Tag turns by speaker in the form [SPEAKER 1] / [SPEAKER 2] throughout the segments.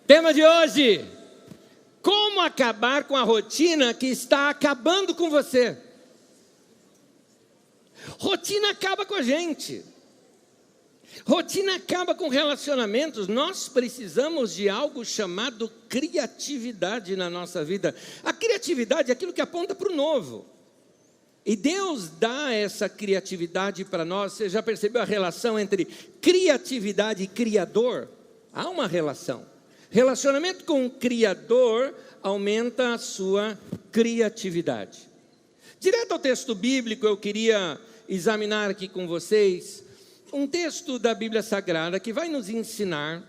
[SPEAKER 1] Tema de hoje: como acabar com a rotina que está acabando com você. Rotina acaba com a gente. Rotina acaba com relacionamentos. Nós precisamos de algo chamado criatividade na nossa vida. A criatividade é aquilo que aponta para o novo. E Deus dá essa criatividade para nós. Você já percebeu a relação entre criatividade e criador? Há uma relação. Relacionamento com o Criador aumenta a sua criatividade. Direto ao texto bíblico, eu queria examinar aqui com vocês um texto da Bíblia Sagrada que vai nos ensinar,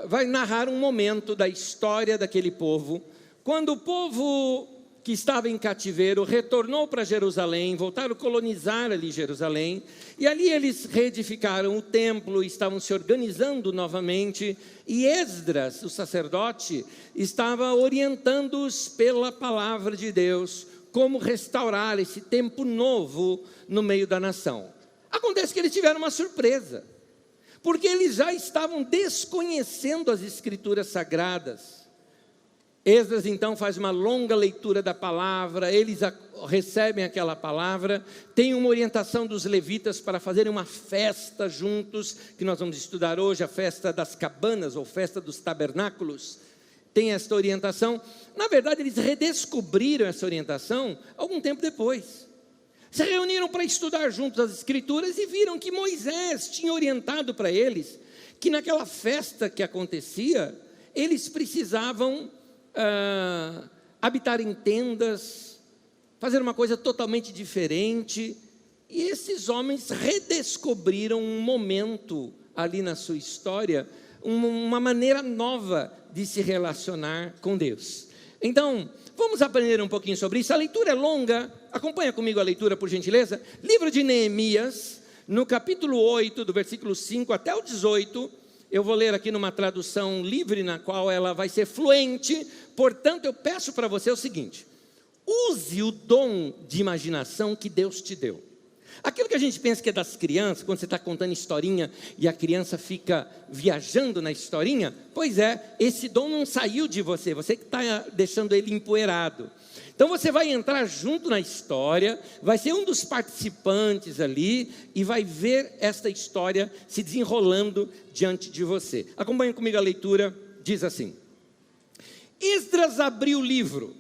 [SPEAKER 1] vai narrar um momento da história daquele povo, quando o povo que estava em cativeiro retornou para Jerusalém, voltaram a colonizar ali Jerusalém, e ali eles reedificaram o templo, estavam se organizando novamente, e Esdras, o sacerdote, estava orientando-os pela palavra de Deus, como restaurar esse tempo novo no meio da nação. Acontece que eles tiveram uma surpresa, porque eles já estavam desconhecendo as escrituras sagradas. Esdras então faz uma longa leitura da palavra, eles recebem aquela palavra, tem uma orientação dos levitas para fazerem uma festa juntos, que nós vamos estudar hoje, a festa das cabanas ou festa dos tabernáculos. Tem esta orientação. Na verdade, eles redescobriram essa orientação algum tempo depois. Se reuniram para estudar juntos as escrituras e viram que Moisés tinha orientado para eles que naquela festa que acontecia, eles precisavam habitar em tendas, fazer uma coisa totalmente diferente. E esses homens redescobriram um momento ali na sua história, uma maneira nova de se relacionar com Deus. Então, vamos aprender um pouquinho sobre isso. A leitura é longa, acompanha comigo a leitura, por gentileza. Livro de Neemias, no capítulo 8, do versículo 5 até o 18, eu vou ler aqui numa tradução livre, na qual ela vai ser fluente. Portanto, eu peço para você o seguinte: use o dom de imaginação que Deus te deu. Aquilo que a gente pensa que é das crianças, quando você está contando historinha e a criança fica viajando na historinha, pois é, esse dom não saiu de você, você que está deixando ele empoeirado. Então você vai entrar junto na história, vai ser um dos participantes ali e vai ver esta história se desenrolando diante de você. Acompanhe comigo a leitura, diz assim: Esdras abriu o livro.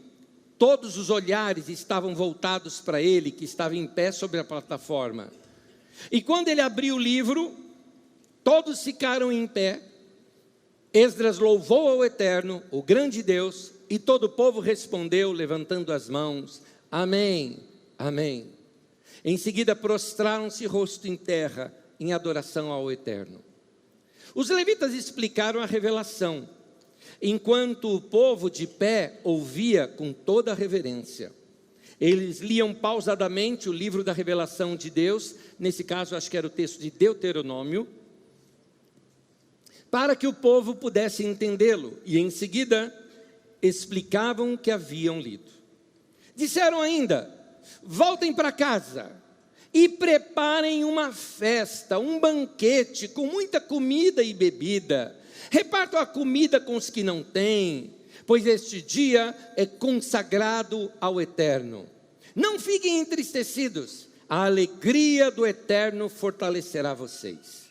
[SPEAKER 1] Todos os olhares estavam voltados para ele, que estava em pé sobre a plataforma. E quando ele abriu o livro, todos ficaram em pé. Esdras louvou ao Eterno, o grande Deus, e todo o povo respondeu, levantando as mãos: Amém, Amém. Em seguida prostraram-se rosto em terra, em adoração ao Eterno. Os levitas explicaram a revelação, enquanto o povo de pé ouvia com toda a reverência. Eles liam pausadamente o livro da revelação de Deus, nesse caso acho que era o texto de Deuteronômio, para que o povo pudesse entendê-lo, e em seguida explicavam o que haviam lido. Disseram ainda: voltem para casa e preparem uma festa, um banquete com muita comida e bebida. Repartam a comida com os que não têm, pois este dia é consagrado ao Eterno. Não fiquem entristecidos, a alegria do Eterno fortalecerá vocês.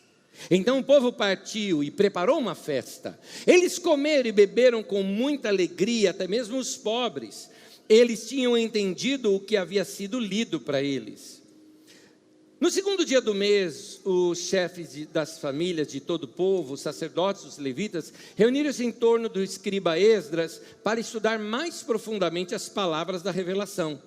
[SPEAKER 1] Então o povo partiu e preparou uma festa. Eles comeram e beberam com muita alegria, até mesmo os pobres. Eles tinham entendido o que havia sido lido para eles. No segundo dia do mês, os chefes das famílias de todo o povo, os sacerdotes, os levitas, reuniram-se em torno do escriba Esdras para estudar mais profundamente as palavras da revelação.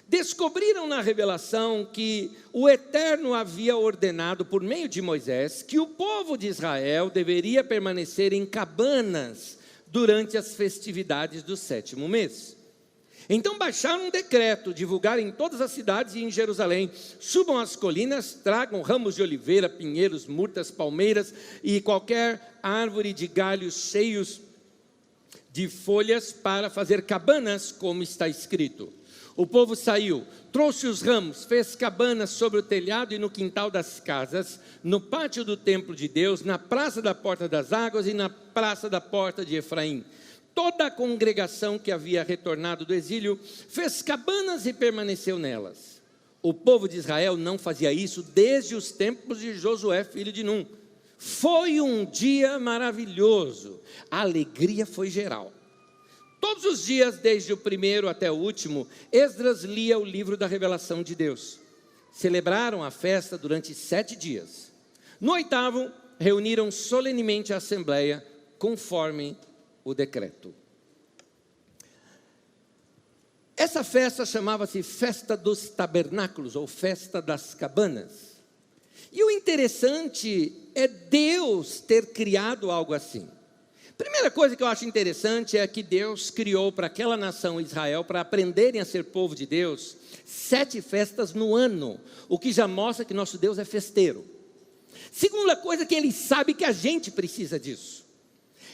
[SPEAKER 1] Descobriram na revelação que o Eterno havia ordenado por meio de Moisés que o povo de Israel deveria permanecer em cabanas durante as festividades do 7º mês. Então baixaram um decreto, divulgaram em todas as cidades e em Jerusalém: subam as colinas, tragam ramos de oliveira, pinheiros, murtas, palmeiras e qualquer árvore de galhos cheios de folhas para fazer cabanas, como está escrito: O povo saiu, trouxe os ramos, fez cabanas sobre o telhado e no quintal das casas, no pátio do templo de Deus, na praça da porta das águas e na praça da porta de Efraim. Toda a congregação que havia retornado do exílio fez cabanas e permaneceu nelas. O povo de Israel não fazia isso desde os tempos de Josué, filho de Num. Foi um dia maravilhoso, a alegria foi geral. Todos os dias, desde o primeiro até o último, Esdras lia o livro da revelação de Deus. Celebraram a festa durante 7 dias. No 8º, reuniram solenemente a assembleia, conforme o decreto. Essa festa chamava-se Festa dos Tabernáculos, ou Festa das Cabanas. E o interessante é Deus ter criado algo assim. Primeira coisa que eu acho interessante é que Deus criou para aquela nação Israel, para aprenderem a ser povo de Deus, 7 festas no ano, o que já mostra que nosso Deus é festeiro. Segunda coisa que Ele sabe que a gente precisa disso.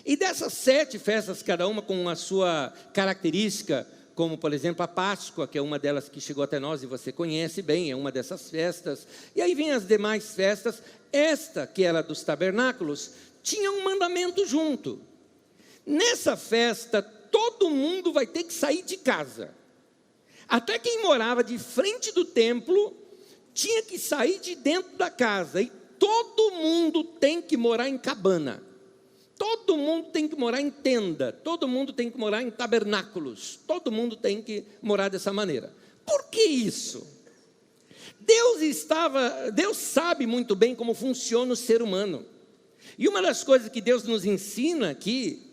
[SPEAKER 1] E dessas 7 festas, cada uma com a sua característica, como por exemplo a Páscoa, que é uma delas que chegou até nós e você conhece bem, é uma dessas festas. E aí vem as demais festas. Esta, que era dos tabernáculos, tinha um mandamento junto. Nessa festa, todo mundo vai ter que sair de casa. Até quem morava de frente do templo, tinha que sair de dentro da casa. E todo mundo tem que morar em cabana. Todo mundo tem que morar em tenda. Todo mundo tem que morar em tabernáculos. Todo mundo tem que morar dessa maneira. Por que isso? Deus sabe muito bem como funciona o ser humano. E uma das coisas que Deus nos ensina aqui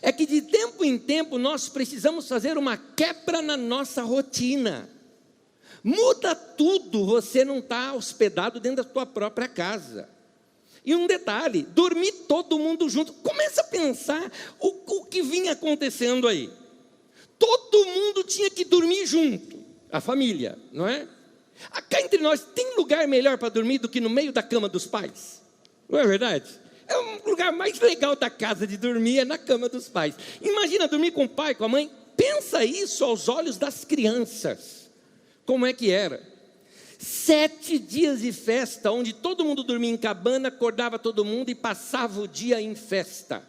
[SPEAKER 1] é que de tempo em tempo nós precisamos fazer uma quebra na nossa rotina. Muda tudo, você não está hospedado dentro da tua própria casa. E um detalhe, dormir todo mundo junto. Começa a pensar o que vinha acontecendo aí. Todo mundo tinha que dormir junto, a família, não é? Cá entre nós, tem lugar melhor para dormir do que no meio da cama dos pais? Não é verdade? É o lugar mais legal da casa de dormir, é na cama dos pais. Imagina dormir com o pai, com a mãe. Pensa isso aos olhos das crianças. Como é que era? 7 dias de festa, onde todo mundo dormia em cabana, acordava todo mundo e passava o dia em festa.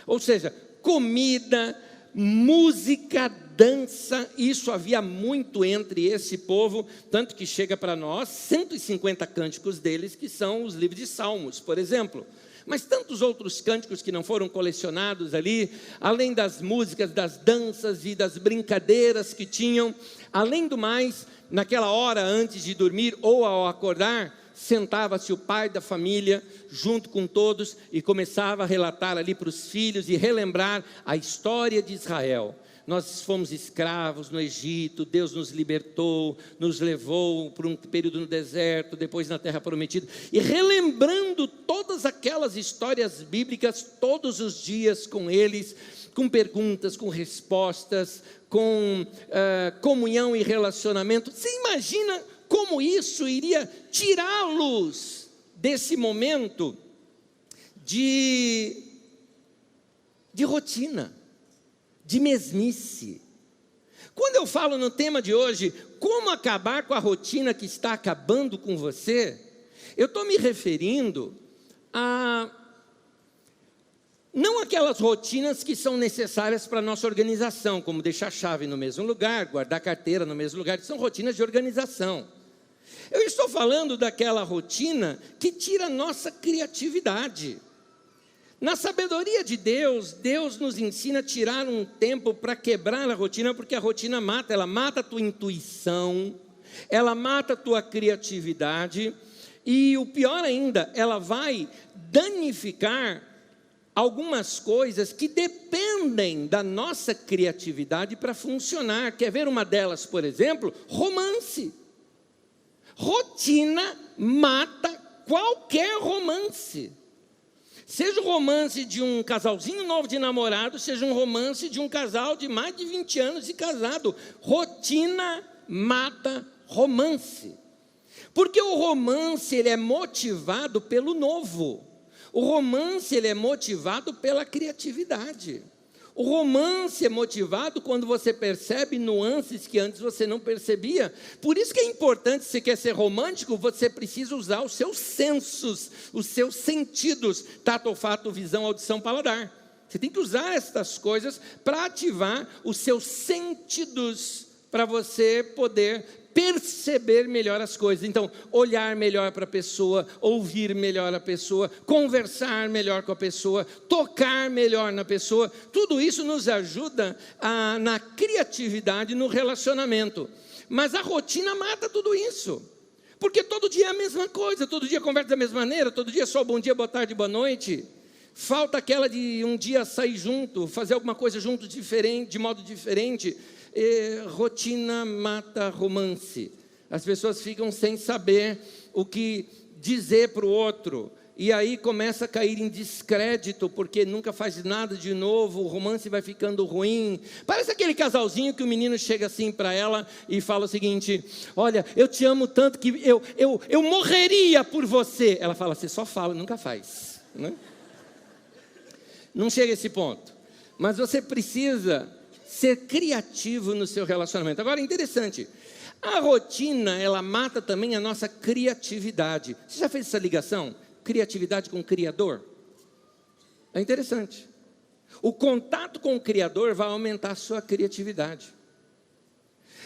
[SPEAKER 1] Ou seja, comida, música, dança, isso havia muito entre esse povo, tanto que chega para nós 150 cânticos deles, que são os livros de Salmos, por exemplo. Mas tantos outros cânticos que não foram colecionados ali, além das músicas, das danças e das brincadeiras que tinham. Além do mais, naquela hora antes de dormir ou ao acordar, sentava-se o pai da família junto com todos e começava a relatar ali para os filhos e relembrar a história de Israel. Nós fomos escravos no Egito, Deus nos libertou, nos levou por um período no deserto, depois na terra prometida, e relembrando todas aquelas histórias bíblicas todos os dias com eles, com perguntas, com respostas, com comunhão e relacionamento. Você imagina como isso iria tirá-los desse momento de rotina, de mesmice. Quando eu falo no tema de hoje, como acabar com a rotina que está acabando com você, eu estou me referindo a não aquelas rotinas que são necessárias para a nossa organização, como deixar a chave no mesmo lugar, guardar a carteira no mesmo lugar, que são rotinas de organização. Eu estou falando daquela rotina que tira a nossa criatividade. Na sabedoria de Deus, Deus nos ensina a tirar um tempo para quebrar a rotina, porque a rotina mata, ela mata a tua intuição, ela mata a tua criatividade, e o pior ainda, ela vai danificar algumas coisas que dependem da nossa criatividade para funcionar. Quer ver uma delas, por exemplo? Romance. Rotina mata qualquer romance. Seja o romance de um casalzinho novo de namorado, seja um romance de um casal de mais de 20 anos de casado. Rotina mata romance. Porque o romance ele é motivado pelo novo. O romance ele é motivado pela criatividade. O romance é motivado quando você percebe nuances que antes você não percebia. Por isso que é importante, se você quer ser romântico, você precisa usar os seus sensos, os seus sentidos, tato, olfato, visão, audição, paladar. Você tem que usar estas coisas para ativar os seus sentidos, para você poder perceber melhor as coisas. Então, olhar melhor para a pessoa, ouvir melhor a pessoa, conversar melhor com a pessoa, tocar melhor na pessoa. Tudo isso nos ajuda na criatividade, no relacionamento. Mas a rotina mata tudo isso. Porque todo dia é a mesma coisa, todo dia conversa da mesma maneira, todo dia só bom dia, boa tarde, boa noite. Falta aquela de um dia sair junto, fazer alguma coisa junto diferente, de modo diferente. Rotina mata romance. As pessoas ficam sem saber o que dizer para o outro, e aí começa a cair em descrédito, porque nunca faz nada de novo, o romance vai ficando ruim. Parece aquele casalzinho que o menino chega assim para ela e fala o seguinte: olha, eu te amo tanto que eu morreria por você. Ela fala: você só fala, nunca faz, né? Não chega a esse ponto, mas você precisa ser criativo no seu relacionamento. Agora, interessante, a rotina, ela mata também a nossa criatividade. Você já fez essa ligação? Criatividade com o Criador? É interessante. O contato com o Criador vai aumentar a sua criatividade.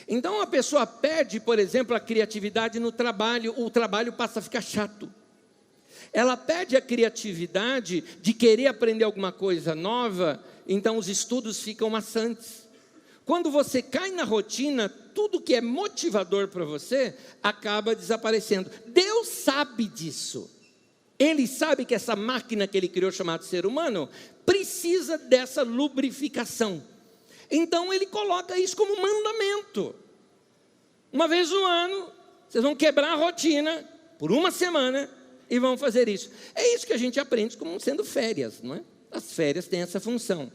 [SPEAKER 1] Então, a pessoa perde, por exemplo, a criatividade no trabalho, o trabalho passa a ficar chato. Ela perde a criatividade de querer aprender alguma coisa nova, então os estudos ficam maçantes. Quando você cai na rotina, tudo que é motivador para você acaba desaparecendo. Deus sabe disso. Ele sabe que essa máquina que Ele criou, chamada ser humano, precisa dessa lubrificação. Então Ele coloca isso como mandamento. Uma vez no ano, vocês vão quebrar a rotina por uma semana e vão fazer isso. É isso que a gente aprende como sendo férias, não é? As férias têm essa função.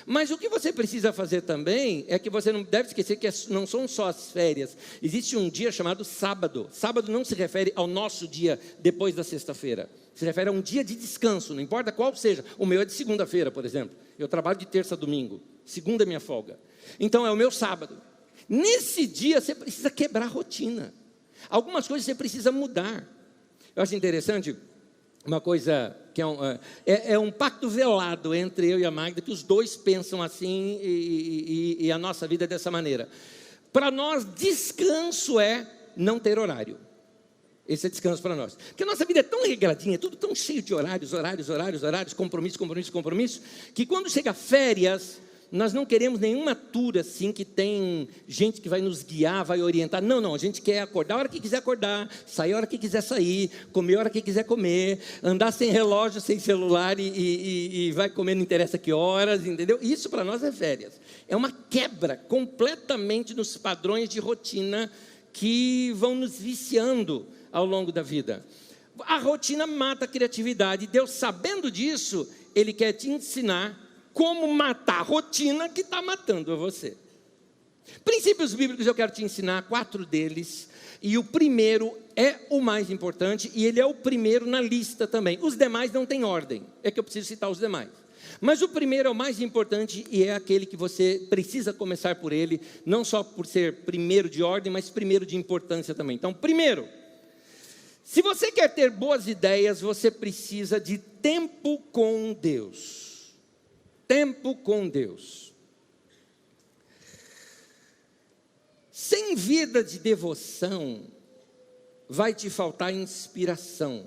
[SPEAKER 1] Mas o que você precisa fazer também é que você não deve esquecer que não são só as férias. Existe um dia chamado sábado. Sábado não se refere ao nosso dia depois da sexta-feira. Se refere a um dia de descanso, não importa qual seja. O meu é de segunda-feira, por exemplo. Eu trabalho de terça a domingo. Segunda é minha folga. Então é o meu sábado. Nesse dia você precisa quebrar a rotina. Algumas coisas você precisa mudar. Eu acho interessante uma coisa que é um pacto velado entre eu e a Magda, que os dois pensam assim e a nossa vida é dessa maneira. Para nós, descanso é não ter horário. Esse é descanso para nós. Porque a nossa vida é tão regradinha, é tudo tão cheio de horários, compromisso, que quando chega férias, nós não queremos nenhuma tour assim, que tem gente que vai nos guiar, vai orientar. Não, a gente quer acordar a hora que quiser acordar, sair a hora que quiser sair, comer a hora que quiser comer, andar sem relógio, sem celular e vai comer, não interessa que horas, entendeu? Isso para nós é férias. É uma quebra completamente nos padrões de rotina que vão nos viciando ao longo da vida. A rotina mata a criatividade. Deus, sabendo disso, Ele quer te ensinar como matar a rotina que está matando a você. Princípios bíblicos eu quero te ensinar 4 deles. E o primeiro é o mais importante e ele é o primeiro na lista também. Os demais não têm ordem, é que eu preciso citar os demais. Mas o primeiro é o mais importante e é aquele que você precisa começar por ele, não só por ser primeiro de ordem, mas primeiro de importância também. Então, primeiro, se você quer ter boas ideias, você precisa de tempo com Deus. Tempo com Deus. Sem vida de devoção, vai te faltar inspiração.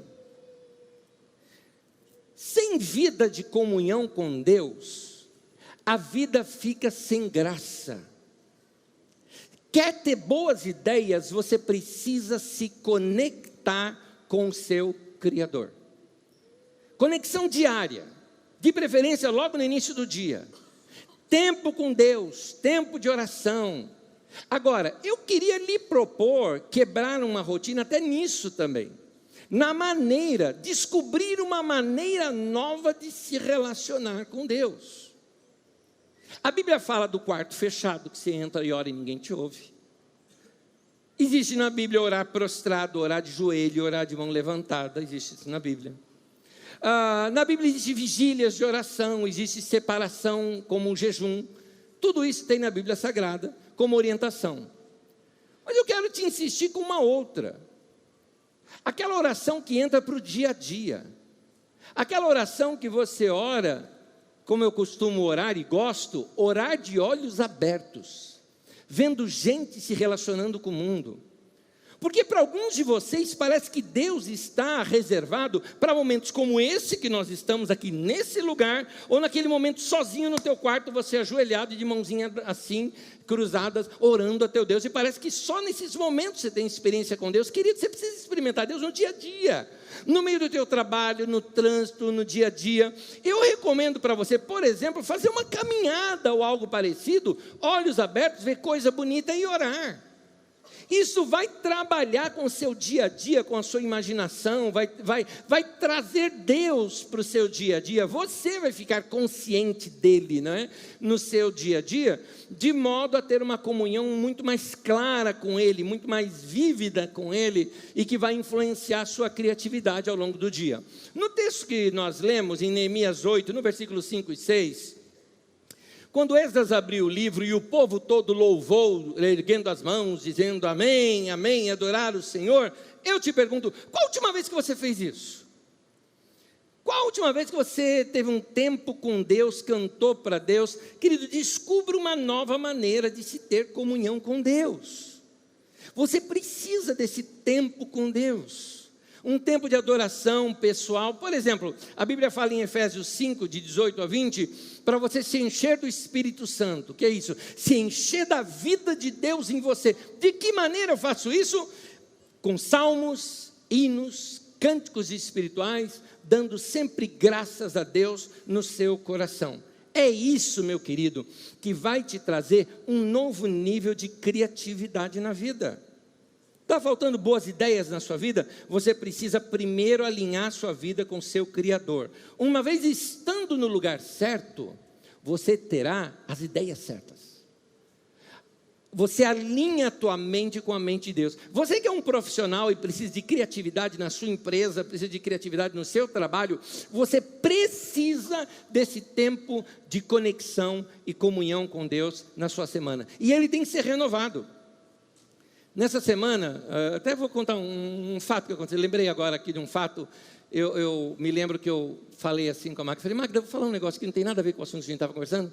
[SPEAKER 1] Sem vida de comunhão com Deus, a vida fica sem graça. Quer ter boas ideias, você precisa se conectar com o seu Criador. Conexão diária. De preferência logo no início do dia. Tempo com Deus, tempo de oração. Agora, eu queria lhe propor quebrar uma rotina até nisso também. Na maneira, descobrir uma maneira nova de se relacionar com Deus. A Bíblia fala do quarto fechado, que você entra e ora e ninguém te ouve. Existe na Bíblia orar prostrado, orar de joelho, orar de mão levantada, existe isso na Bíblia. Na Bíblia existe vigílias de oração, existe separação como um jejum. Tudo isso tem na Bíblia Sagrada como orientação. Mas eu quero te insistir com uma outra. Aquela oração que entra para o dia a dia. Aquela oração que você ora, como eu costumo orar e gosto, orar de olhos abertos, vendo gente se relacionando com o mundo. Porque para alguns de vocês parece que Deus está reservado para momentos como esse que nós estamos aqui nesse lugar, ou naquele momento sozinho no teu quarto, você ajoelhado de mãozinha assim, cruzadas, orando a teu Deus, e parece que só nesses momentos você tem experiência com Deus. Querido, você precisa experimentar Deus no dia a dia, no meio do teu trabalho, no trânsito, no dia a dia. Eu recomendo para você, por exemplo, fazer uma caminhada ou algo parecido, olhos abertos, ver coisa bonita e orar. Isso vai trabalhar com o seu dia a dia, com a sua imaginação, vai trazer Deus para o seu dia a dia. Você vai ficar consciente dele, não é? No seu dia a dia, de modo a ter uma comunhão muito mais clara com ele, muito mais vívida com ele, e que vai influenciar a sua criatividade ao longo do dia. No texto que nós lemos, em Neemias 8, no versículo 5 e 6, quando Esdras abriu o livro e o povo todo louvou, erguendo as mãos, dizendo amém, amém, adorar o Senhor, eu te pergunto, qual a última vez que você fez isso? Qual a última vez que você teve um tempo com Deus, cantou para Deus? Querido, descubra uma nova maneira de se ter comunhão com Deus. Você precisa desse tempo com Deus. Um tempo de adoração pessoal. Por exemplo, a Bíblia fala em Efésios 5, de 18 a 20, para você se encher do Espírito Santo. O que é isso? Se encher da vida de Deus em você. De que maneira eu faço isso? Com salmos, hinos, cânticos espirituais, dando sempre graças a Deus no seu coração. É isso, meu querido, que vai te trazer um novo nível de criatividade na vida. Está faltando boas ideias na sua vida? Você precisa primeiro alinhar sua vida com o seu Criador. Uma vez estando no lugar certo, você terá as ideias certas. Você alinha a tua mente com a mente de Deus. Você que é um profissional e precisa de criatividade na sua empresa, precisa de criatividade no seu trabalho, você precisa desse tempo de conexão e comunhão com Deus na sua semana. E ele tem que ser renovado. Nessa semana, até vou contar um fato que aconteceu. Lembrei agora aqui de um fato. Eu me lembro que eu falei assim com a Magda. Falei, Magda, eu vou falar um negócio que não tem nada a ver com o assunto que a gente estava conversando.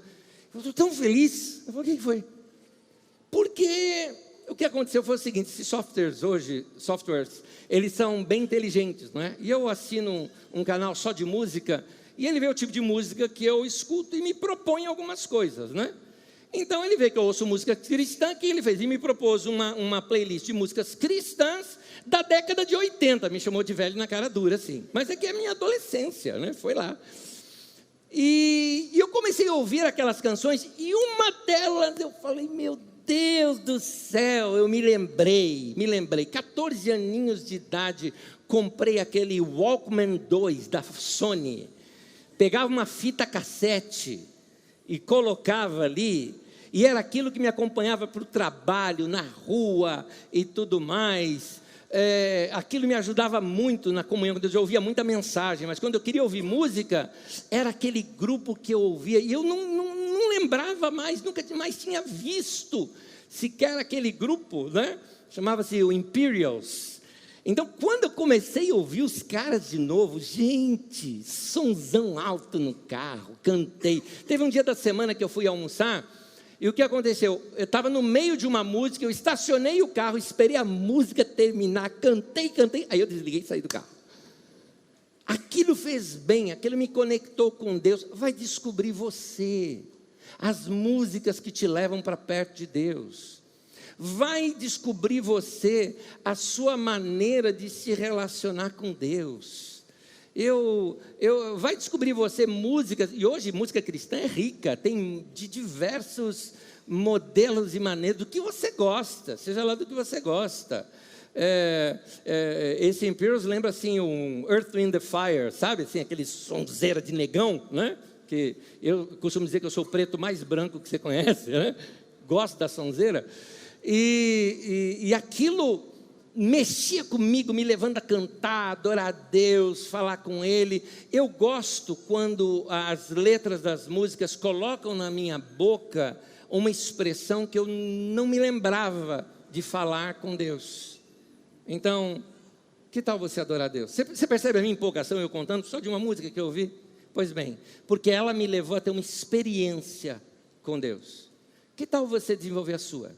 [SPEAKER 1] Eu estou tão feliz. Eu falei, o que foi? Porque o que aconteceu foi o seguinte: esses softwares hoje, eles são bem inteligentes, não é? E eu assino um canal só de música, e ele vê o tipo de música que eu escuto e me propõe algumas coisas, não é? Então ele vê que eu ouço música cristã, que ele fez, e me propôs uma playlist de músicas cristãs da década de 80, me chamou de velho na cara dura, assim, mas é que é minha adolescência, né? Foi lá. E eu comecei a ouvir aquelas canções, e uma delas eu falei, meu Deus do céu, eu me lembrei, 14 aninhos de idade, comprei aquele Walkman 2 da Sony, pegava uma fita cassete e colocava ali, e era aquilo que me acompanhava para o trabalho, na rua e tudo mais. Aquilo me ajudava muito na comunhão com Deus. Eu ouvia muita mensagem, mas quando eu queria ouvir música, era aquele grupo que eu ouvia, e eu não lembrava mais, nunca mais tinha visto sequer aquele grupo, né? Chamava-se o Imperials. Então, quando eu comecei a ouvir os caras de novo, gente, sonzão alto no carro, cantei. Teve um dia da semana que eu fui almoçar, e o que aconteceu? Eu estava no meio de uma música, eu estacionei o carro, esperei a música terminar, cantei, aí eu desliguei e saí do carro. Aquilo fez bem, aquilo me conectou com Deus. Vai descobrir você, as músicas que te levam para perto de Deus. Vai descobrir você a sua maneira de se relacionar com Deus. Vai descobrir você músicas, e hoje música cristã é rica, tem de diversos modelos e maneiras do que você gosta, seja lá do que você gosta. Esse Imperials lembra assim um Earth, Wind and Fire, sabe? Assim, aquele sonzeira de negão, né? Que eu costumo dizer que eu sou o preto mais branco que você conhece, né? Gosto da sonzeira. E aquilo mexia comigo, me levando a cantar, adorar a Deus, falar com Ele. Eu gosto quando as letras das músicas colocam na minha boca uma expressão que eu não me lembrava de falar com Deus. Então, que tal você adorar a Deus? Você percebe a minha empolgação, eu contando só de uma música que eu ouvi? Pois bem, porque ela me levou a ter uma experiência com Deus. Que tal você desenvolver a sua?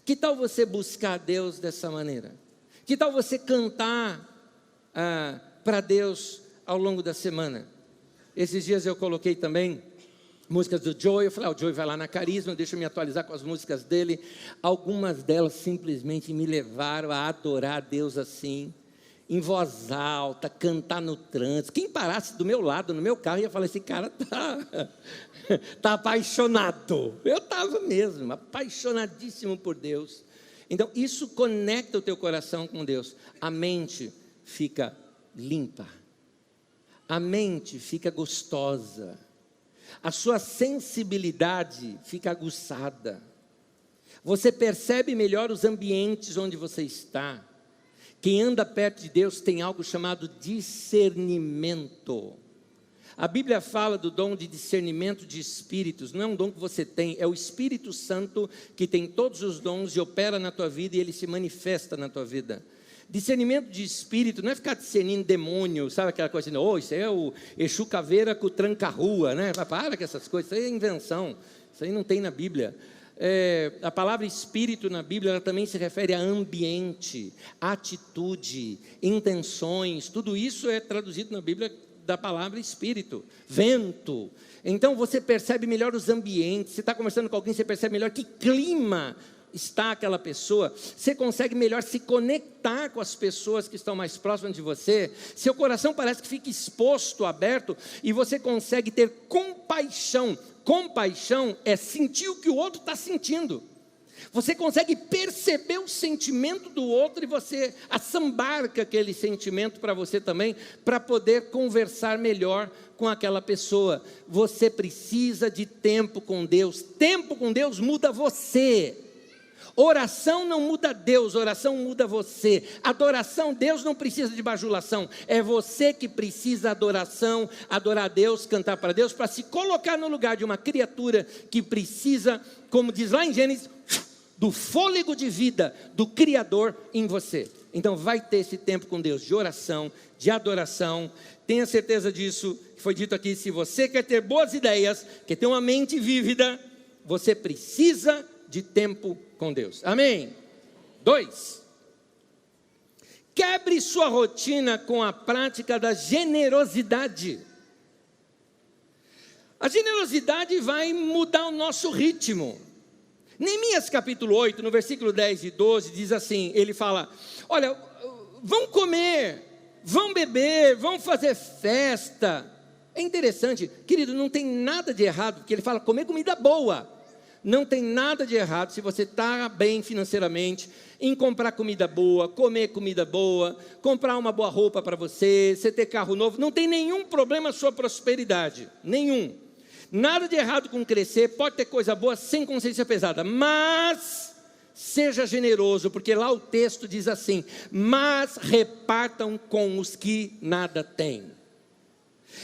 [SPEAKER 1] Que tal você buscar a Deus dessa maneira? Que tal você cantar para Deus ao longo da semana? Esses dias eu coloquei também músicas do Joey. Eu falei, o Joey vai lá na Carisma, deixa eu me atualizar com as músicas dele. Algumas delas simplesmente me levaram a adorar a Deus assim, em voz alta, cantar no trânsito. Quem parasse do meu lado, no meu carro, ia falar, esse cara tá apaixonado. Eu estava mesmo, apaixonadíssimo por Deus. Então, isso conecta o teu coração com Deus. A mente fica limpa. A mente fica gostosa. A sua sensibilidade fica aguçada. Você percebe melhor os ambientes onde você está. Quem anda perto de Deus tem algo chamado discernimento. A Bíblia fala do dom de discernimento de espíritos. Não é um dom que você tem, é o Espírito Santo que tem todos os dons e opera na tua vida e ele se manifesta na tua vida. Discernimento de espírito não é ficar discernindo demônio, sabe aquela coisa assim, isso aí é o Exu Caveira com o tranca-rua, né? Para com essas coisas, isso aí é invenção, isso aí não tem na Bíblia. A palavra espírito na Bíblia, ela também se refere a ambiente, atitude, intenções, tudo isso é traduzido na Bíblia da palavra espírito, vento. Então você percebe melhor os ambientes, você está conversando com alguém, você percebe melhor que clima está aquela pessoa, você consegue melhor se conectar com as pessoas que estão mais próximas de você, seu coração parece que fica exposto, aberto, e você consegue ter compaixão. Compaixão é sentir o que o outro está sentindo. Você consegue perceber o sentimento do outro e você assambarca aquele sentimento para você também, para poder conversar melhor com aquela pessoa. Você precisa de tempo com Deus. Tempo com Deus muda você. Oração não muda Deus, oração muda você. Adoração, Deus não precisa de bajulação. É você que precisa adoração, adorar a Deus, cantar para Deus, para se colocar no lugar de uma criatura que precisa, como diz lá em Gênesis, do fôlego de vida do Criador em você. Então vai ter esse tempo com Deus, de oração, de adoração. Tenha certeza disso, que foi dito aqui, se você quer ter boas ideias, quer ter uma mente vívida, você precisa de tempo com Deus. Amém? 2. Quebre sua rotina com a prática da generosidade. A generosidade vai mudar o nosso ritmo. Neemias capítulo 8, no versículo 10 e 12, diz assim, ele fala, olha, vão comer, vão beber, vão fazer festa. É interessante, querido, não tem nada de errado, porque ele fala comer comida boa. Não tem nada de errado se você está bem financeiramente, em comprar comida boa, comer comida boa, comprar uma boa roupa para você, você ter carro novo. Não tem nenhum problema a sua prosperidade, nenhum. Nada de errado com crescer, pode ter coisa boa sem consciência pesada, mas seja generoso, porque lá o texto diz assim, mas repartam com os que nada têm.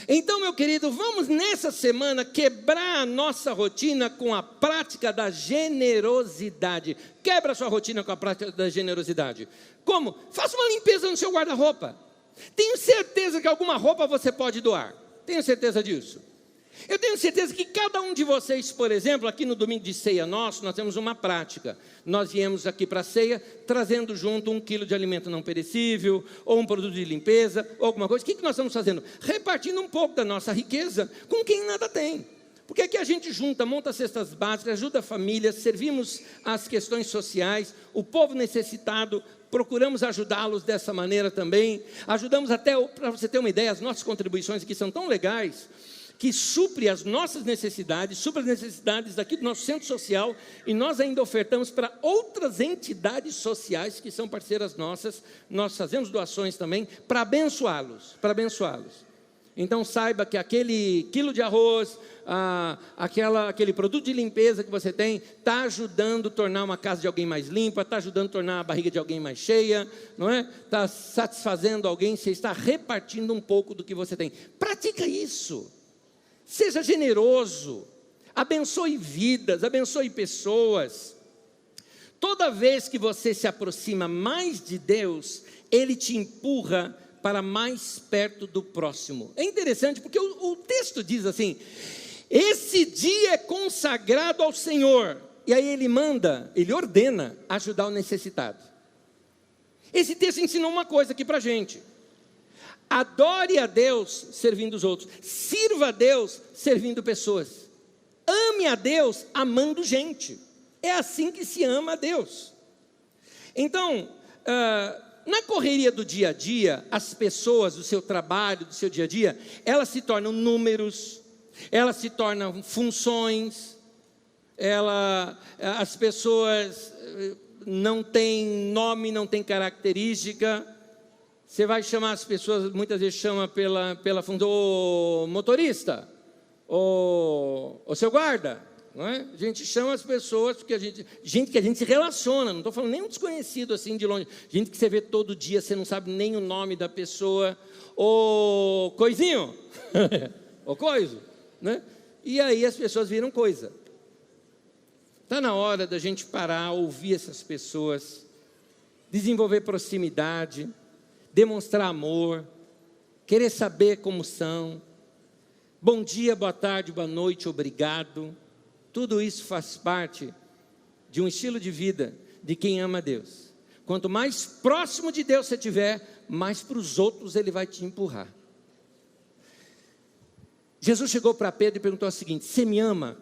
[SPEAKER 1] Então, meu querido, vamos nessa semana quebrar a nossa rotina com a prática da generosidade. Quebra a sua rotina com a prática da generosidade. Como? Faça uma limpeza no seu guarda-roupa. Tenho certeza que alguma roupa você pode doar. Tenho certeza disso. Eu tenho certeza que cada um de vocês, por exemplo, aqui no domingo de ceia nosso, nós temos uma prática. Nós viemos aqui para a ceia, trazendo junto 1 quilo de alimento não perecível, ou um produto de limpeza, ou alguma coisa. O que nós estamos fazendo? Repartindo um pouco da nossa riqueza com quem nada tem. Porque aqui a gente junta, monta cestas básicas, ajuda a família, servimos as questões sociais, o povo necessitado, procuramos ajudá-los dessa maneira também. Ajudamos até, para você ter uma ideia, as nossas contribuições aqui são tão legais, que supre as nossas necessidades, supre as necessidades daqui do nosso centro social, e nós ainda ofertamos para outras entidades sociais que são parceiras nossas, nós fazemos doações também, para abençoá-los, Então saiba que aquele quilo de arroz, aquele produto de limpeza que você tem, está ajudando a tornar uma casa de alguém mais limpa, está ajudando a tornar a barriga de alguém mais cheia, não é? Está satisfazendo alguém, você está repartindo um pouco do que você tem. Pratica isso. Seja generoso. Abençoe vidas, abençoe pessoas. Toda vez que você se aproxima mais de Deus, Ele te empurra para mais perto do próximo. É interessante porque o texto diz assim: esse dia é consagrado ao Senhor. E aí ele ordena ajudar o necessitado. Esse texto ensinou uma coisa aqui para a gente: adore a Deus servindo os outros, sirva a Deus servindo pessoas, ame a Deus amando gente. É assim que se ama a Deus. Então, na correria do dia a dia, as pessoas do seu trabalho, do seu dia a dia, elas se tornam números, elas se tornam funções, as pessoas não têm nome, não têm característica. Você vai chamar as pessoas, muitas vezes chama pela função, ô motorista, ô seu guarda, não é? A gente chama as pessoas porque gente que a gente se relaciona, não estou falando nem um desconhecido assim de longe, gente que você vê todo dia, você não sabe nem o nome da pessoa, ô coisinho, ô coiso, né? E aí as pessoas viram coisa. Está na hora da gente parar, ouvir essas pessoas, desenvolver proximidade, demonstrar amor, querer saber como são. Bom dia, boa tarde, boa noite, obrigado. Tudo isso faz parte de um estilo de vida de quem ama a Deus. Quanto mais próximo de Deus você estiver, mais para os outros Ele vai te empurrar. Jesus chegou para Pedro e perguntou o seguinte: você me ama?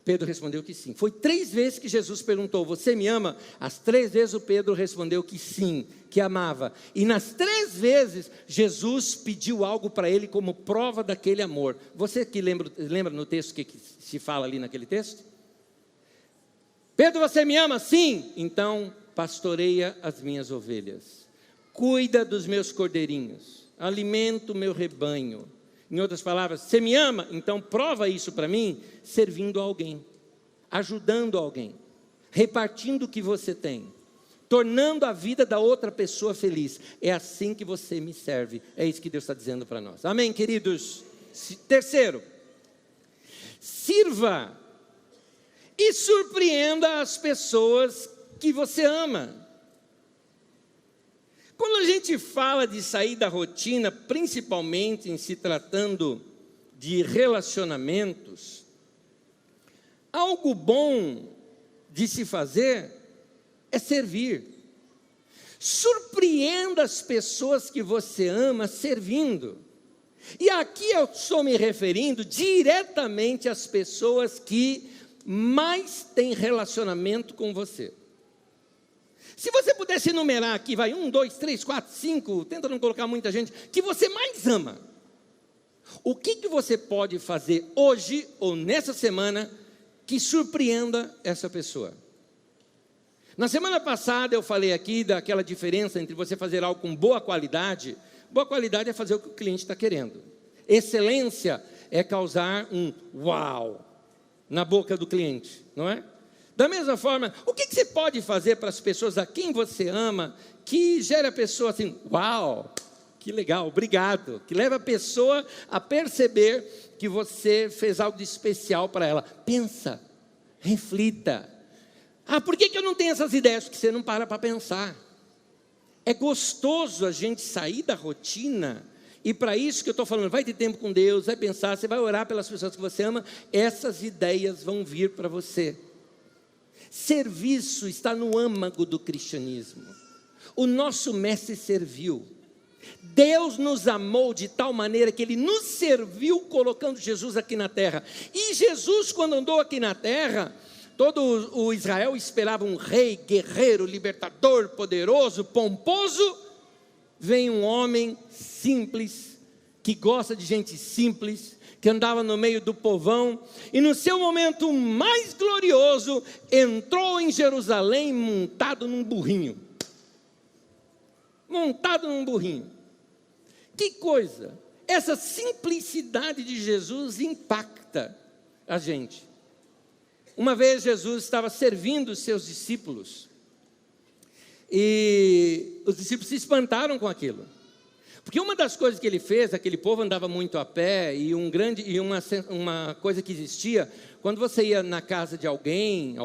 [SPEAKER 1] Pedro respondeu que sim. Foi 3 vezes que Jesus perguntou: você me ama? As 3 vezes o Pedro respondeu que sim, que amava. E nas 3 vezes Jesus pediu algo para ele como prova daquele amor. Você que lembra no texto que se fala ali naquele texto? Pedro, você me ama? Sim. Então pastoreia as minhas ovelhas, cuida dos meus cordeirinhos, alimenta o meu rebanho. Em outras palavras, você me ama? Então prova isso para mim, servindo a alguém, ajudando alguém, repartindo o que você tem, tornando a vida da outra pessoa feliz. É assim que você me serve. É isso que Deus está dizendo para nós. Amém, queridos? Terceiro, sirva e surpreenda as pessoas que você ama. Quando a gente fala de sair da rotina, principalmente em se tratando de relacionamentos, algo bom de se fazer é servir. Surpreenda as pessoas que você ama servindo. E aqui eu estou me referindo diretamente às pessoas que mais têm relacionamento com você. Se você pudesse enumerar aqui, vai 1, 2, 3, 4, 5, tenta não colocar muita gente, que você mais ama, o que você pode fazer hoje ou nessa semana que surpreenda essa pessoa? Na semana passada eu falei aqui daquela diferença entre você fazer algo com boa qualidade. Boa qualidade é fazer o que o cliente está querendo. Excelência é causar um uau na boca do cliente, não é? Da mesma forma, o que você pode fazer para as pessoas a quem você ama, que gera a pessoa assim, uau, que legal, obrigado, que leva a pessoa a perceber que você fez algo de especial para ela. Pensa, reflita. Por que eu não tenho essas ideias? Porque você não para pensar. É gostoso a gente sair da rotina, e para isso que eu estou falando, vai ter tempo com Deus, vai pensar, você vai orar pelas pessoas que você ama, essas ideias vão vir para você. Serviço está no âmago do cristianismo. O nosso mestre serviu. Deus nos amou de tal maneira que Ele nos serviu colocando Jesus aqui na terra. E Jesus, quando andou aqui na terra, todo o Israel esperava um rei, guerreiro, libertador, poderoso, pomposo. Vem um homem simples, que gosta de gente simples, que andava no meio do povão, e no seu momento mais glorioso, entrou em Jerusalém montado num burrinho. Montado num burrinho. Que coisa! essa simplicidade de Jesus impacta a gente. Uma vez Jesus estava servindo os seus discípulos, e os discípulos se espantaram com aquilo. Porque uma das coisas que ele fez, aquele povo andava muito a pé, e uma coisa que existia, quando você ia na casa de alguém,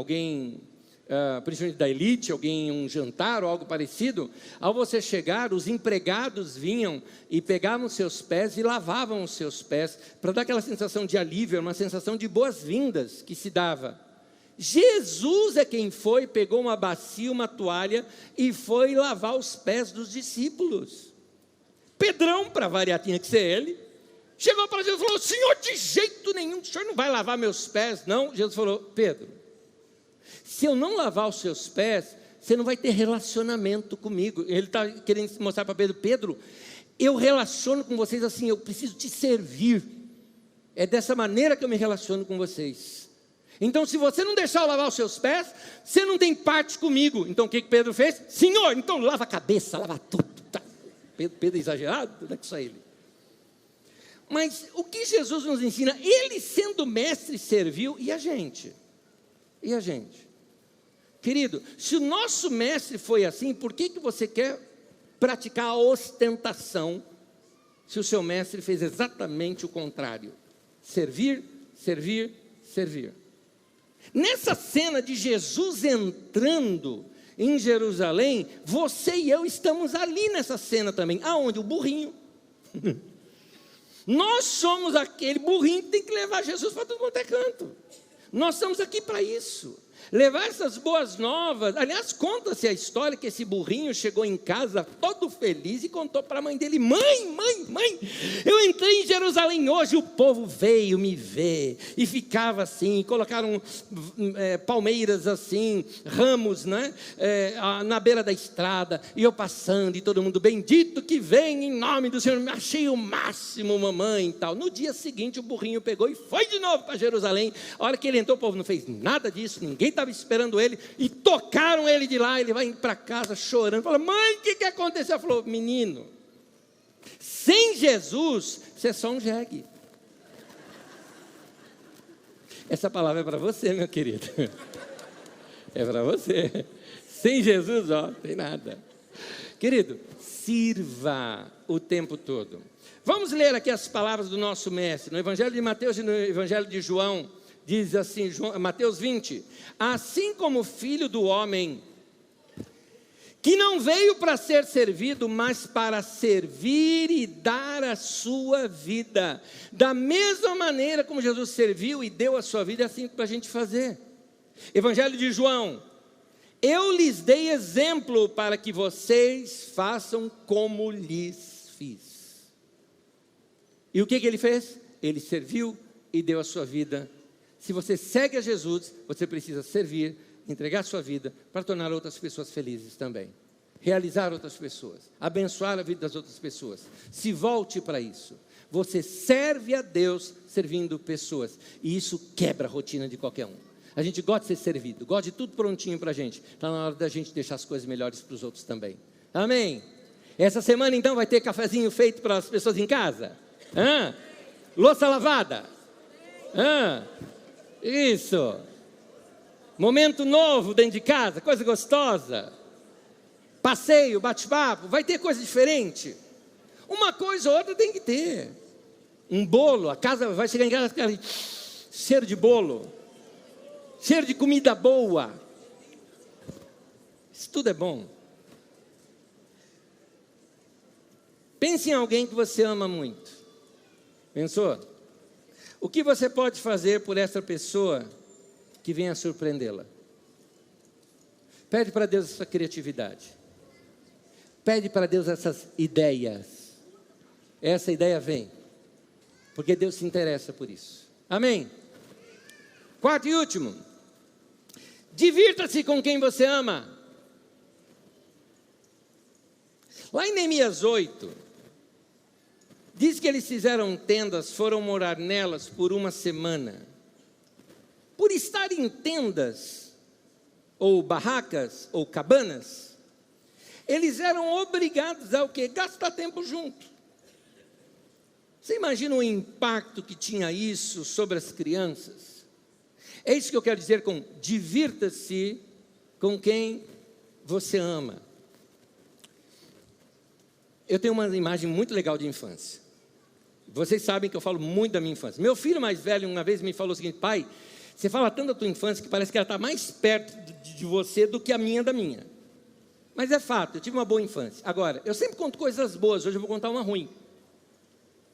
[SPEAKER 1] principalmente da elite, alguém em um jantar ou algo parecido, ao você chegar, os empregados vinham e pegavam os seus pés e lavavam os seus pés, para dar aquela sensação de alívio, uma sensação de boas-vindas que se dava. Jesus é quem foi, pegou uma bacia, uma toalha e foi lavar os pés dos discípulos. Pedrão, para variar, tinha que ser ele, chegou para Jesus e falou: Senhor, de jeito nenhum, o senhor não vai lavar meus pés, não? Jesus falou: Pedro, se eu não lavar os seus pés, você não vai ter relacionamento comigo. Ele está querendo mostrar para Pedro: Pedro, eu relaciono com vocês assim, eu preciso te servir, é dessa maneira que eu me relaciono com vocês. Então, se você não deixar eu lavar os seus pés, você não tem parte comigo. Então, o que Pedro fez? Senhor, então lava a cabeça, lava tudo. Tá. Pedro é exagerado, não é que só ele. Mas o que Jesus nos ensina? Ele, sendo mestre, serviu, e a gente? E a gente? Querido, se o nosso mestre foi assim, por que você quer praticar a ostentação, se o seu mestre fez exatamente o contrário? Servir, servir, servir. Nessa cena de Jesus entrando em Jerusalém, você e eu estamos ali nessa cena também. Aonde? O burrinho. Nós somos aquele burrinho que tem que levar Jesus para todo quanto é canto. Nós estamos aqui para isso. Levar essas boas novas. Aliás, conta-se a história que esse burrinho chegou em casa todo feliz e contou para a mãe dele: mãe, eu entrei em Jerusalém hoje, o povo veio me ver, e ficava assim, colocaram palmeiras assim, ramos, né, na beira da estrada, e eu passando, e todo mundo: bendito que vem em nome do Senhor, me achei o máximo, mamãe, e tal. No dia seguinte o burrinho pegou e foi de novo para Jerusalém. A hora que ele entrou, o povo não fez nada disso, ninguém estava esperando ele, e tocaram ele de lá. Ele vai para casa chorando, fala: mãe, o que aconteceu? Ela falou: menino, sem Jesus você é só um jegue. Essa palavra é para você, meu querido, é para você. Sem Jesus, ó, não tem nada. Querido, sirva o tempo todo. Vamos ler aqui as palavras do nosso mestre, no Evangelho de Mateus e no Evangelho de João. Diz assim, Mateus 20: assim como o Filho do Homem, que não veio para ser servido, mas para servir e dar a sua vida. Da mesma maneira como Jesus serviu e deu a sua vida, é assim para a gente fazer. Evangelho de João: eu lhes dei exemplo para que vocês façam como lhes fiz. E o que ele fez? Ele serviu e deu a sua vida. Se você segue a Jesus, você precisa servir, entregar a sua vida para tornar outras pessoas felizes também. Realizar outras pessoas, abençoar a vida das outras pessoas. Se volte para isso. Você serve a Deus servindo pessoas, e isso quebra a rotina de qualquer um. A gente gosta de ser servido, gosta de tudo prontinho para a gente. Está na hora da gente deixar as coisas melhores para os outros também. Amém? Essa semana então vai ter cafezinho feito para as pessoas em casa? Louça lavada? Isso. Momento novo dentro de casa, coisa gostosa. Passeio, bate-papo, vai ter coisa diferente. Uma coisa ou outra tem que ter. Um bolo, a casa vai chegar em casa, cheiro de bolo, cheiro de comida boa. Isso tudo é bom. Pense em alguém que você ama muito. Pensou? O que você pode fazer por essa pessoa que venha surpreendê-la? Pede para Deus essa criatividade. Pede para Deus essas ideias. Essa ideia vem, porque Deus se interessa por isso. Amém? Quarto e último: divirta-se com quem você ama. Lá em Neemias 8... diz que eles fizeram tendas, foram morar nelas por uma semana. Por estar em tendas, ou barracas, ou cabanas, eles eram obrigados a o quê? Gastar tempo junto. Você imagina o impacto que tinha isso sobre as crianças? É isso que eu quero dizer com divirta-se com quem você ama. Eu tenho uma imagem muito legal de infância. Vocês sabem que eu falo muito da minha infância. Meu filho mais velho uma vez me falou o seguinte: pai, você fala tanto da tua infância que parece que ela está mais perto de você do que a minha da minha. Mas é fato, eu tive uma boa infância. Agora, eu sempre conto coisas boas, hoje eu vou contar uma ruim.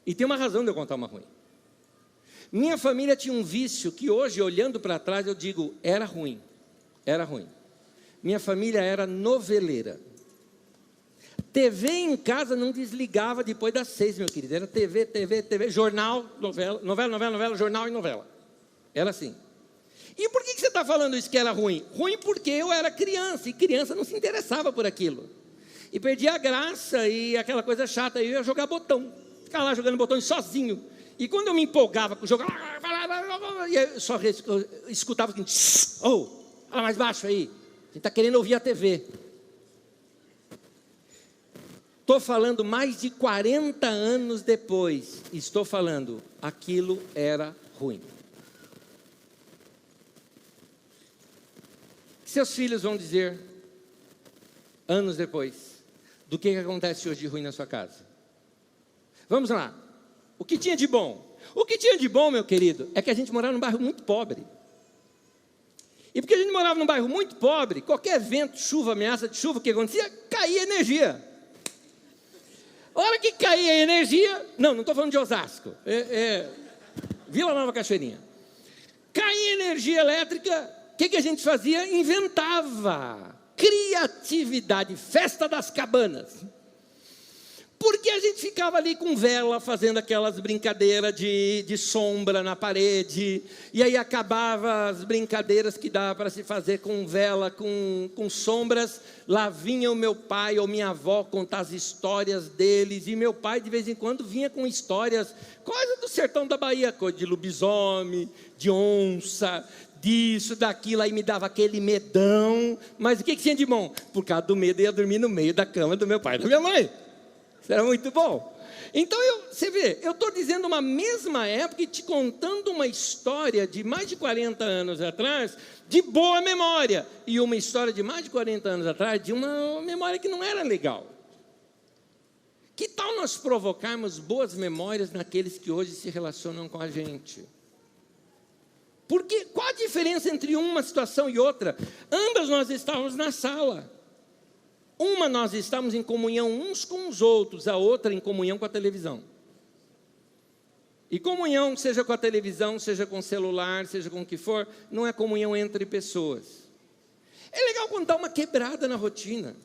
[SPEAKER 1] E tem uma razão de eu contar uma ruim. Minha família tinha um vício que hoje, olhando para trás, eu digo, era ruim. Era ruim. Minha família era noveleira. TV em casa não desligava depois das 6, meu querido. Era TV, jornal, novela, jornal e novela. Era assim. E por que você está falando isso que era ruim? Ruim porque eu era criança, e criança não se interessava por aquilo. E perdia a graça e aquela coisa chata, eu ia jogar botão. Ficava lá jogando botões sozinho. E quando eu me empolgava com o jogo, eu só escutava assim, fala mais baixo aí, a gente está querendo ouvir a TV. Estou falando mais de 40 anos depois, estou falando, aquilo era ruim. Seus filhos vão dizer, anos depois, do que acontece hoje de ruim na sua casa. Vamos lá, o que tinha de bom? O que tinha de bom, meu querido, é que a gente morava num bairro muito pobre. E porque a gente morava num bairro muito pobre, qualquer vento, chuva, ameaça de chuva, o que acontecia? Caía energia. A hora que caía a energia, não estou falando de Osasco, Vila Nova Cachoeirinha. Caía energia elétrica, o que a gente fazia? Inventava criatividade, festa das cabanas. Porque a gente ficava ali com vela, fazendo aquelas brincadeiras de sombra na parede, e aí acabava as brincadeiras que dava para se fazer com vela, com sombras. Lá vinha o meu pai ou minha avó contar as histórias deles, e meu pai de vez em quando vinha com histórias, coisa do sertão da Bahia, coisa de lobisomem, de onça, disso, daquilo, aí me dava aquele medão. Mas o que tinha de bom? Por causa do medo, eu ia dormir no meio da cama do meu pai e da minha mãe. Isso era muito bom. Então, você vê, eu estou dizendo uma mesma época e te contando uma história de mais de 40 anos atrás, de boa memória, e uma história de mais de 40 anos atrás, de uma memória que não era legal. Que tal nós provocarmos boas memórias naqueles que hoje se relacionam com a gente? Porque qual a diferença entre uma situação e outra? Ambas nós estávamos na sala. Uma nós estamos em comunhão uns com os outros, a outra em comunhão com a televisão. E comunhão, seja com a televisão, seja com o celular, seja com o que for, não é comunhão entre pessoas. É legal quando dá uma quebrada na rotina.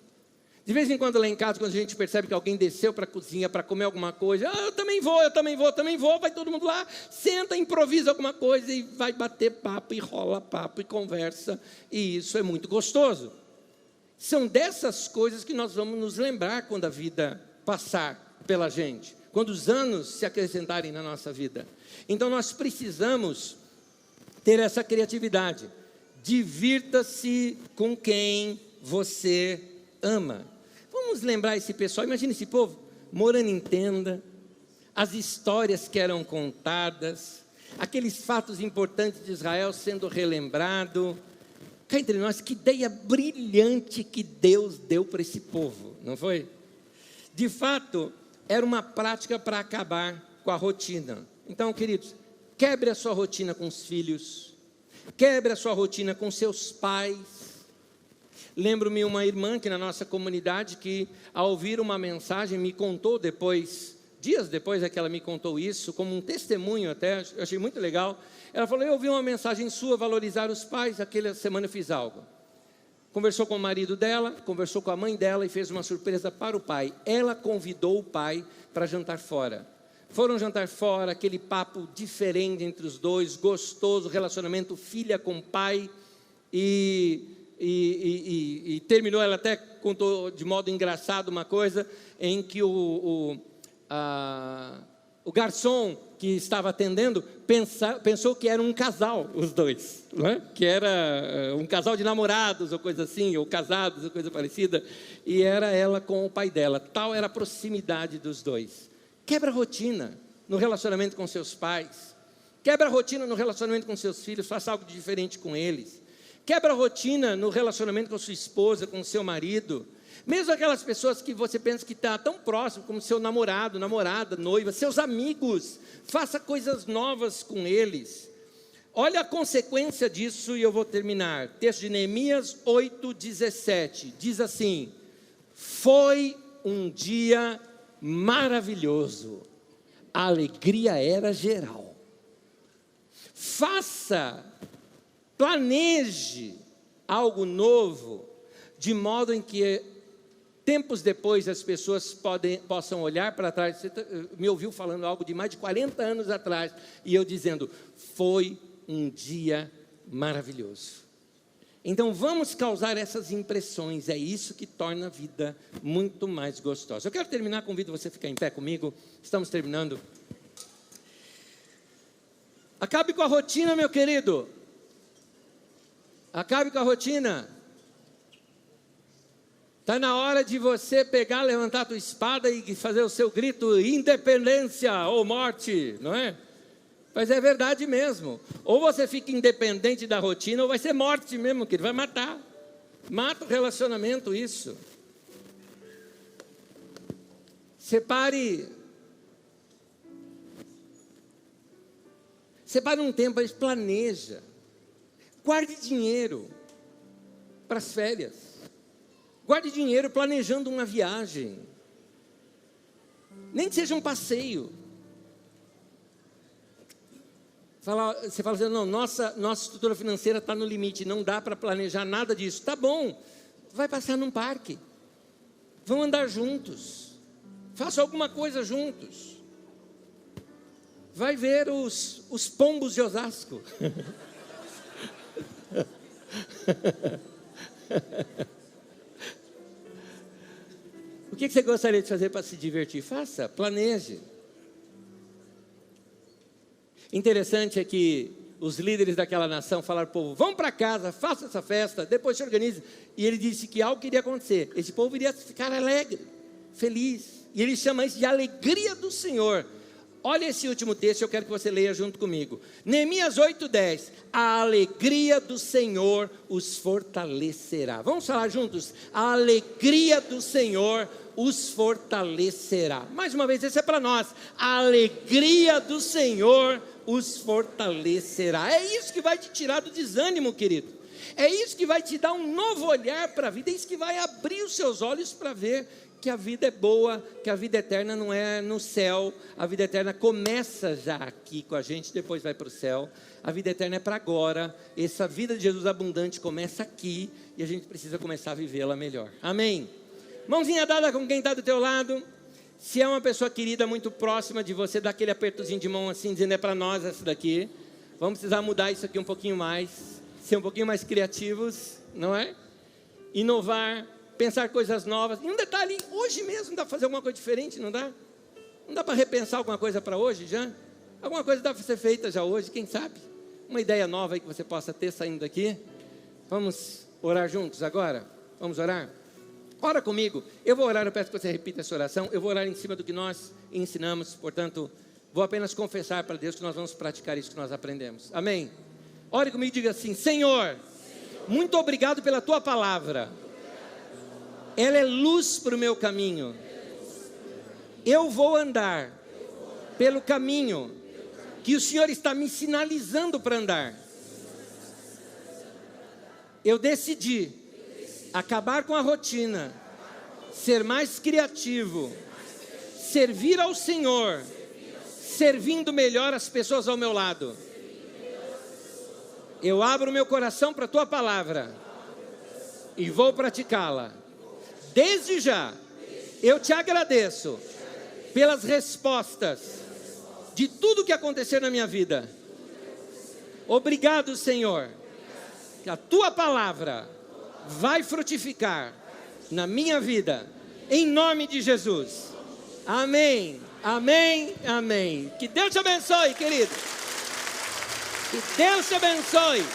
[SPEAKER 1] De vez em quando lá em casa, quando a gente percebe que alguém desceu para a cozinha para comer alguma coisa, eu também vou, vai todo mundo lá, senta, improvisa alguma coisa e vai bater papo, e rola papo, e conversa, e isso é muito gostoso. São dessas coisas que nós vamos nos lembrar quando a vida passar pela gente, quando os anos se acrescentarem na nossa vida. Então nós precisamos ter essa criatividade. Divirta-se com quem você ama. Vamos lembrar esse pessoal, imagina esse povo morando em tenda, as histórias que eram contadas, aqueles fatos importantes de Israel sendo relembrado. Cá entre nós, que ideia brilhante que Deus deu para esse povo, não foi? De fato, era uma prática para acabar com a rotina. Então, queridos, quebre a sua rotina com os filhos, quebre a sua rotina com seus pais. Lembro-me uma irmã que na nossa comunidade, que ao ouvir uma mensagem, me contou depois, dias depois é que ela me contou isso, como um testemunho até, eu achei muito legal. Ela falou, eu ouvi uma mensagem sua, valorizar os pais, aquela semana eu fiz algo. Conversou com o marido dela, conversou com a mãe dela e fez uma surpresa para o pai. Ela convidou o pai para jantar fora. Foram jantar fora, aquele papo diferente entre os dois, gostoso, relacionamento filha com pai, e terminou, ela até contou de modo engraçado uma coisa, em que o garçom que estava atendendo pensou que era um casal, os dois, não é? Que era um casal de namorados ou coisa assim, ou casados ou coisa parecida, e era ela com o pai dela. Tal era a proximidade dos dois. Quebra a rotina, no relacionamento com seus pais. Quebra a rotina no relacionamento com seus filhos, faça algo de diferente com eles. Quebra a rotina no relacionamento com sua esposa, com seu marido. Mesmo aquelas pessoas que você pensa que está tão próximo, como seu namorado, namorada, noiva, seus amigos. Faça coisas novas com eles. Olha a consequência disso e eu vou terminar. Texto de Neemias 8:17. Diz assim: foi um dia maravilhoso. A alegria era geral. Faça, planeje algo novo, de modo em que tempos depois as pessoas possam olhar para trás. Você me ouviu falando algo de mais de 40 anos atrás, e eu dizendo, foi um dia maravilhoso. Então vamos causar essas impressões, é isso que torna a vida muito mais gostosa. Eu quero terminar, convido você a ficar em pé comigo, estamos terminando. Acabe com a rotina, meu querido. Acabe com a rotina. Está na hora de você pegar, levantar a tua espada e fazer o seu grito, independência ou morte, não é? Mas é verdade mesmo. Ou você fica independente da rotina, ou vai ser morte mesmo, que ele vai matar. Mata o relacionamento, isso. Separe um tempo, mas planeja. Guarde dinheiro para as férias. Guarde dinheiro planejando uma viagem. Nem que seja um passeio. Você fala assim, não, nossa estrutura financeira está no limite, não dá para planejar nada disso. Tá bom, vai passar num parque. Vão andar juntos. Faça alguma coisa juntos. Vai ver os pombos de Osasco. O que você gostaria de fazer para se divertir? Faça, planeje. Interessante é que os líderes daquela nação falaram ao povo, vão para casa, faça essa festa, depois se organize. E ele disse que algo iria acontecer. Esse povo iria ficar alegre, feliz. E ele chama isso de alegria do Senhor. Olha esse último texto, eu quero que você leia junto comigo. Neemias 8:10. A alegria do Senhor os fortalecerá. Vamos falar juntos? A alegria do Senhor os fortalecerá. Mais uma vez, esse é para nós. A alegria do Senhor os fortalecerá. É isso que vai te tirar do desânimo, querido. É isso que vai te dar um novo olhar para a vida. É isso que vai abrir os seus olhos para ver que a vida é boa, que a vida eterna não é no céu. A vida eterna começa já aqui com a gente, depois vai para o céu. A vida eterna é para agora. Essa vida de Jesus abundante começa aqui e a gente precisa começar a vivê-la melhor. Amém? Mãozinha dada com quem está do teu lado. Se é uma pessoa querida, muito próxima de você, dá aquele apertozinho de mão assim, dizendo é para nós essa daqui. Vamos precisar mudar isso aqui um pouquinho mais, ser um pouquinho mais criativos, não é? Inovar, pensar coisas novas. E um detalhe, hoje mesmo dá para fazer alguma coisa diferente, não dá? Não dá para repensar alguma coisa para hoje já? Alguma coisa dá para ser feita já hoje, quem sabe? Uma ideia nova aí que você possa ter saindo daqui. Vamos orar juntos agora? Vamos orar? Ora comigo, eu vou orar, eu peço que você repita essa oração. Eu vou orar em cima do que nós ensinamos, portanto, vou apenas confessar para Deus que nós vamos praticar isso que nós aprendemos. Amém? Ore comigo e diga assim, Senhor, muito obrigado pela Tua palavra. Ela é luz para o meu caminho. Eu vou andar pelo caminho que o Senhor está me sinalizando para andar. Eu decidi acabar com a rotina, ser mais criativo, servir ao Senhor, servindo melhor as pessoas ao meu lado. Eu abro meu coração para a Tua palavra e vou praticá-la. Desde já, eu te agradeço pelas respostas de tudo que acontecer na minha vida. Obrigado, Senhor, que a Tua palavra vai frutificar na minha vida, em nome de Jesus. Amém, amém, amém. Que Deus te abençoe, querido. Que Deus te abençoe.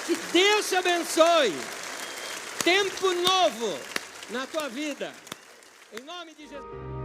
[SPEAKER 1] Que Deus te abençoe. Tempo novo na tua vida, em nome de Jesus.